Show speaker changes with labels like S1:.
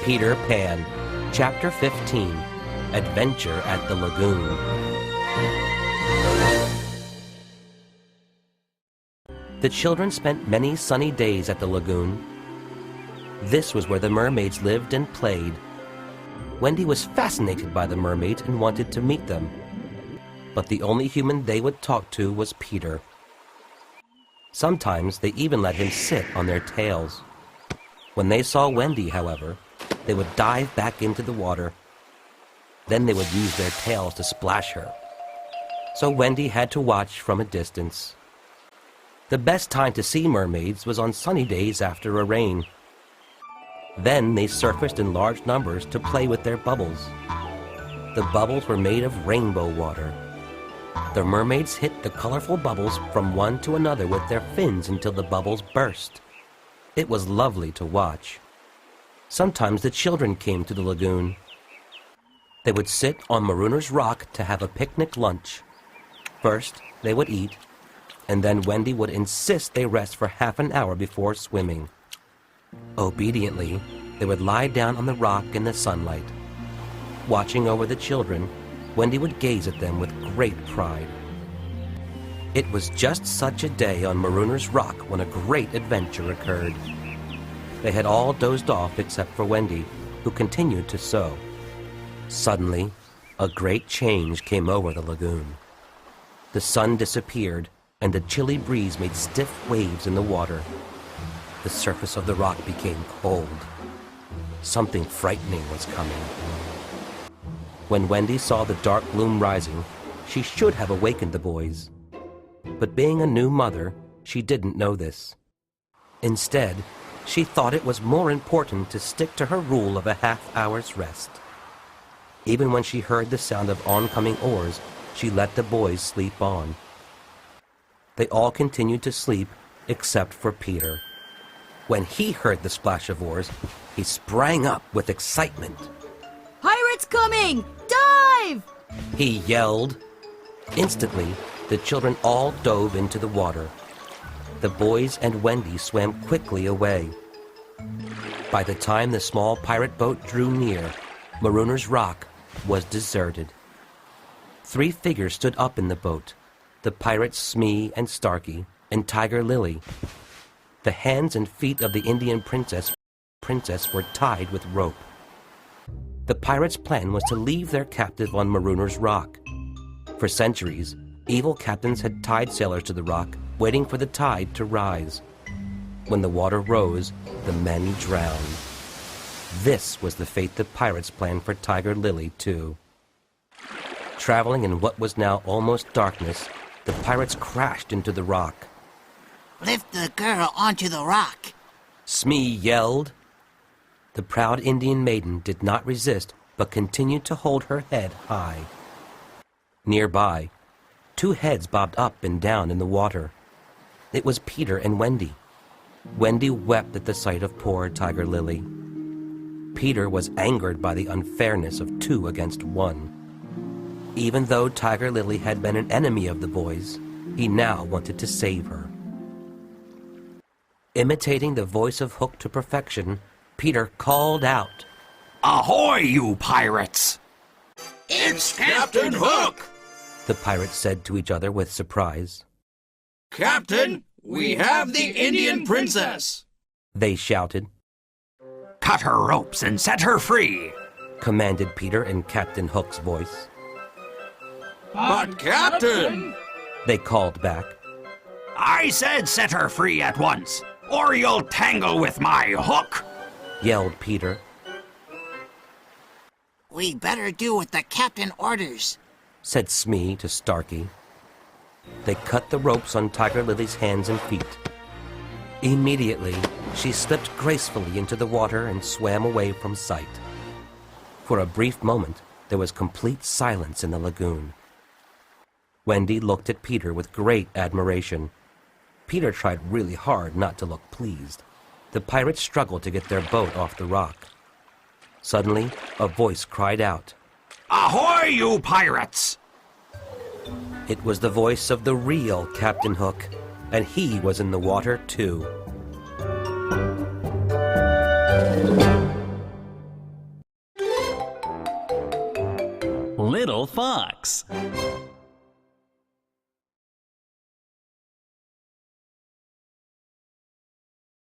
S1: Peter Pan, Chapter 15, Adventure at the Lagoon. The children spent many sunny days at the lagoon. This was where the mermaids lived and played. Wendy was fascinated by the mermaids and wanted to meet them. But the only human they would talk to was Peter. Sometimes they even let him sit on their tails. When they saw Wendy, however, they would dive back into the water. Then they would use their tails to splash her. So Wendy had to watch from a distance. The best time to see mermaids was on sunny days after a rain. Then they surfaced in large numbers to play with their bubbles. The bubbles were made of rainbow water. The mermaids hit the colorful bubbles from one to another with their fins until the bubbles burst. It was lovely to watch. Sometimes the children came to the lagoon. They would sit on Marooner's Rock to have a picnic lunch. First, they would eat, and then Wendy would insist they rest for half an hour before swimming. Obediently, they would lie down on the rock in the sunlight. Watching over the children, Wendy would gaze at them with great pride. It was just such a day on Marooner's Rock when a great adventure occurred. They had all dozed off except for Wendy, who continued to sew. Suddenly, a great change came over the lagoon. The sun disappeared, and a chilly breeze made stiff waves in the water. The surface of the rock became cold. Something frightening was coming. When Wendy saw the dark gloom rising, she should have awakened the boys. But being a new mother, she didn't know this. Instead, she thought it was more important to stick to her rule of a half-hour's rest. Even when she heard the sound of oncoming oars, she let the boys sleep on. They all continued to sleep except for Peter. When he heard the splash of oars, he sprang up with excitement.
S2: "Pirates coming! Dive!"
S1: He yelled. Instantly, the children all dove into the water. The boys and Wendy swam quickly away. By the time the small pirate boat drew near, Marooner's Rock was deserted. 3 figures stood up in the boat, the pirates Smee and Starkey, and Tiger Lily. The hands and feet of the Indian princess were tied with rope. The pirates' plan was to leave their captive on Marooner's Rock. For centuries, evil captains had tied sailors to the rock, waiting for the tide to rise. When the water rose, the men drowned. This was the fate the pirates planned for Tiger Lily, too. Traveling in what was now almost darkness, the pirates crashed into the rock.
S3: "Lift the girl onto the rock,"
S1: Smee yelled. The proud Indian maiden did not resist, but continued to hold her head high. Nearby, 2 heads bobbed up and down in the water. It was Peter and Wendy. Wendy wept at the sight of poor Tiger Lily. Peter was angered by the unfairness of 2 against 1. Even though Tiger Lily had been an enemy of the boys, he now wanted to save her. Imitating the voice of Hook to perfection, Peter called out,
S4: "Ahoy, you pirates!"
S5: It's Captain Hook!
S1: the pirates said to each other with surprise.
S5: Captain, we have the Indian princess!
S1: They shouted.
S4: "Cut her ropes and set her free!"
S1: commanded Peter in Captain Hook's voice.
S5: But Captain!
S1: They called back.
S4: "I said set her free at once, or you'll tangle with my hook!"
S1: yelled Peter.
S3: "We better do what the captain orders,"
S1: said Smee to Starkey. They cut the ropes on Tiger Lily's hands and feet. Immediately, she slipped gracefully into the water and swam away from sight. For a brief moment, there was complete silence in the lagoon. Wendy looked at Peter with great admiration. Peter tried really hard not to look pleased. The pirates struggled to get their boat off the rock. Suddenly, a voice cried out,
S4: "Ahoy, you pirates!"
S1: It was the voice of the real Captain Hook, and he was in the water too.
S6: Little Fox.